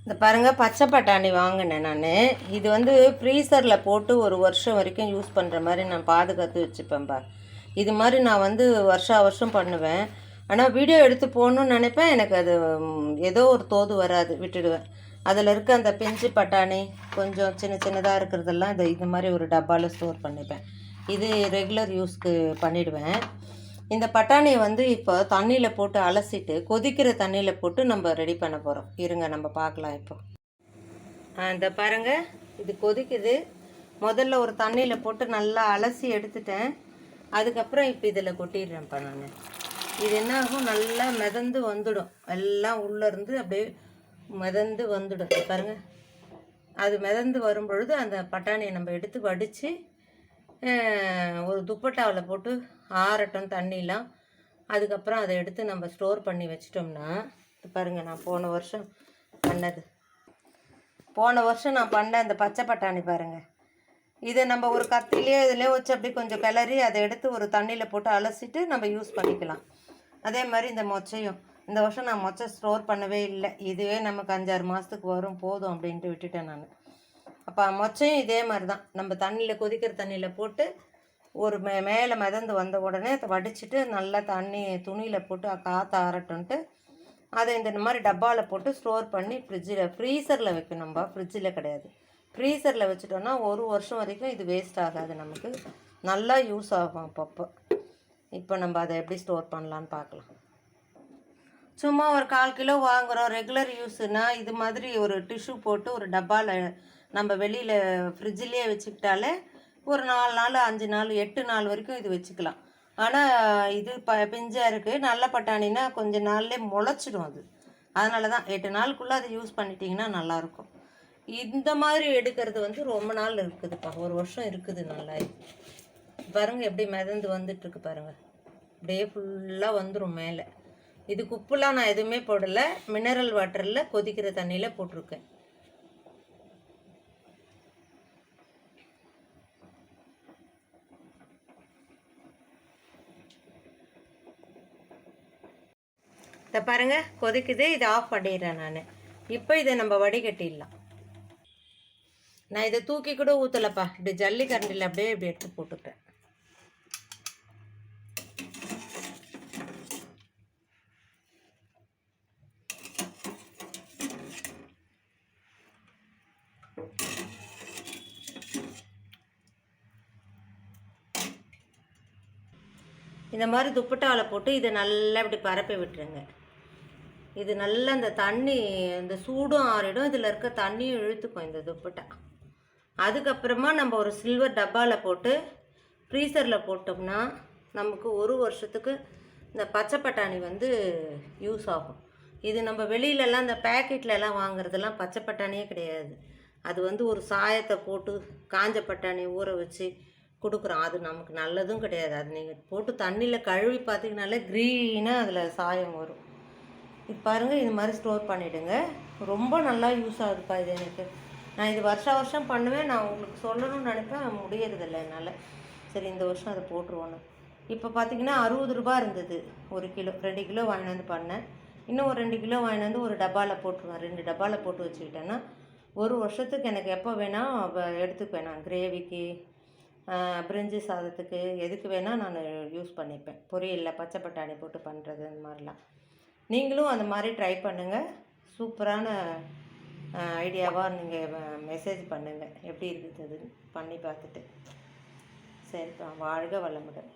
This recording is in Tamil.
இந்த பாருங்கள், பச்சை பட்டாணி வாங்கினேன் நான். இது வந்து ஃப்ரீசரில் போட்டு ஒரு வருஷம் வரைக்கும் யூஸ் பண்ணுற மாதிரி நான் பாதுகாத்து வச்சுப்பேன்ப்பா. இது மாதிரி நான் வந்து வருஷம் பண்ணுவேன். ஆனால் வீடியோ எடுத்து போகணுன்னு நினைப்பேன், எனக்கு அது ஏதோ ஒரு தோது வராது, விட்டுடுவேன். அதில் இருக்க அந்த பிஞ்சு பட்டாணி கொஞ்சம் சின்ன சின்னதாக இருக்கிறதெல்லாம் இது மாதிரி ஒரு டப்பாவில் ஸ்டோர் பண்ணிப்பேன். இது ரெகுலர் யூஸ்க்கு பண்ணிவிடுவேன். இந்த பட்டாணியை வந்து இப்போ தண்ணியில் போட்டு அலசிட்டு கொதிக்கிற தண்ணியில் போட்டு நம்ம ரெடி பண்ண போகிறோம். இருங்க நம்ம பார்க்கலாம். இப்போ இந்த பாருங்கள், இது கொதிக்குது. முதல்ல ஒரு தண்ணியில் போட்டு நல்லா அலசி எடுத்துட்டேன். அதுக்கப்புறம் இப்போ இதில் கொட்டிடுறேன்ப்பா நான். இது என்ன ஆகும், நல்லா மிதந்து வந்துடும், எல்லாம் உள்ளேருந்து அப்படியே மிதந்து வந்துடும். பாருங்கள், அது மிதந்து வரும்பொழுது அந்த பட்டாணியை நம்ம எடுத்து வடித்து ஒரு துப்பட்டாவில் போட்டு ஆறட்டும் தண்ணிலாம். அதுக்கப்புறம் அதை எடுத்து நம்ம ஸ்டோர் பண்ணி வச்சிட்டோம்னா, பாருங்கள், நான் போன வருஷம் நான் பண்ண அந்த பச்சை பட்டாணி பாருங்கள். இதை நம்ம ஒரு கத்திலே இதிலே வச்சு அப்படி கொஞ்சம் கிளறி அதை எடுத்து ஒரு தண்ணியில் போட்டு அலசிட்டு நம்ம யூஸ் பண்ணிக்கலாம். அதே மாதிரி இந்த மொச்சையும் இந்த வருஷம் நான் மொச்சை ஸ்டோர் பண்ணவே இல்லை. இதுவே நமக்கு 5-6 மாதத்துக்கு வரும், போதும் அப்படின்ட்டு விட்டுட்டேன் நான். அப்போ மொச்சையும் இதே மாதிரி தான், நம்ம தண்ணியில் கொதிக்கிற தண்ணியில் போட்டு ஒரு மேலே மிதந்து வந்த உடனே அதை வடிச்சிட்டு நல்லா துணியில் போட்டு காற்று ஆறட்டும்ட்டு அதை இந்த மாதிரி டப்பாவில் போட்டு ஸ்டோர் பண்ணி ஃப்ரீசரில் வைக்கணும்பா. ஃப்ரிட்ஜில் கிடையாது, ஃப்ரீசரில் வச்சுட்டோன்னா ஒரு வருஷம் வரைக்கும் இது வேஸ்ட் ஆகாது, நமக்கு நல்லா யூஸ் ஆகும் அப்பப்போ. இப்போ நம்ம அதை எப்படி ஸ்டோர் பண்ணலான்னு பார்க்கலாம். சும்மா ஒரு 1/4 கிலோ வாங்குகிறோம் ரெகுலர் யூஸுனால் இது மாதிரி ஒரு டிஷ்யூ போட்டு ஒரு டப்பாவில் நம்ம வெளியில் ஃப்ரிட்ஜிலே வச்சுக்கிட்டாலே ஒரு 4 நாள் 5 நாள் 8 நாள் வரைக்கும் இது வச்சுக்கலாம். ஆனால் இது பிஞ்சாக இருக்குது. நல்ல பட்டாணினா கொஞ்சம் நாள்லேயே முளைச்சிடும் அது. அதனால தான் 8 நாளுக்குள்ளே அதை யூஸ் பண்ணிட்டிங்கன்னா நல்லாயிருக்கும். இந்த மாதிரி எடுக்கிறது வந்து ரொம்ப நாள் இருக்குதுப்பா, ஒரு வருஷம் இருக்குது நல்லா. பாருங்கள் எப்படி மிதந்து வந்துட்டுருக்கு பாருங்கள், அப்படியே ஃபுல்லாக வந்துடும் மேலே. இதுக்கு உப்புலாம் நான் எதுவுமே போடலை, மினரல் வாட்டரில் கொதிக்கிற தண்ணியில் போட்டிருக்கேன். இதை பாருங்கள் கொதிக்குது, இதை ஆஃப் பண்ணிடுறேன் நான். இப்போ இதை நம்ம வடிகட்டிடலாம். நான் இதை தூக்கி கூட ஊற்றலைப்பா, இப்படி ஜல்லி கரண்டியில் அப்படியே இப்படி எடுத்து போட்டுட்டேன். இந்த மாதிரி துப்பட்டாவில் போட்டு இதை நல்லா இப்படி பரப்பி விட்டுருங்க. இது நல்லா இந்த தண்ணி இந்த சூடும் ஆறிடும், இதில் இருக்க தண்ணியும் இழுத்துக்கும் இந்த துப்பட்டா. அதுக்கப்புறமா நம்ம ஒரு சில்வர் டப்பாவில் போட்டு ஃப்ரீசரில் போட்டோம்னா நமக்கு ஒரு வருஷத்துக்கு இந்த பச்சை பட்டாணி வந்து யூஸ் ஆகும். இது நம்ம வெளியிலலாம் இந்த பேக்கெட்லலாம் வாங்குறதெல்லாம் பச்சை பட்டாணியே கிடையாது. அது வந்து ஒரு சாயத்தை போட்டு காஞ்ச பட்டாணி ஊற வச்சு கொடுக்குறோம், அது நமக்கு நல்லதும் கிடையாது. அது நீங்கள் போட்டு தண்ணியில் கழுவி பார்த்திங்கனாலே க்ரீனாக அதில் சாயம் வரும். இது பாருங்கள், இது மாதிரி ஸ்டோர் பண்ணிவிடுங்க, ரொம்ப நல்லா யூஸ் ஆகுதுப்பா இது எனக்கு. நான் இது வருஷம் பண்ணுவேன், நான் உங்களுக்கு சொல்லணும்னு நினைப்பேன், முடியறதில்லை என்னால். சரி, இந்த வருஷம் அதை போட்டுருவோன்னு. இப்போ பார்த்திங்கன்னா 60 ரூபா இருந்தது 1 கிலோ. 2 கிலோ வாங்கிட்டு வந்து பண்ணேன். இன்னும் ஒரு 2 கிலோ வாங்கிட்டு வந்து ஒரு டப்பாவில் போட்டுருவேன். 2 டப்பாவில் போட்டு வச்சுக்கிட்டேன்னா ஒரு வருஷத்துக்கு எனக்கு எப்போ வேணால் எடுத்துக்குவேன். நான் கிரேவிக்கு, பிரிஞ்சி சாதத்துக்கு, எதுக்கு வேணால் நான் யூஸ் பண்ணிப்பேன். பொரியலில் பச்சை பட்டாணி போட்டு பண்ணுறது இந்த மாதிரிலாம். நீங்களும் அந்த மாதிரி ட்ரை பண்ணுங்கள். சூப்பரான ஐடியாவாக நீங்கள் மெசேஜ் பண்ணுங்கள் எப்படி இருக்குது பண்ணி பார்த்துட்டு. சரிப்பா, வாழ்க வளமுடன்.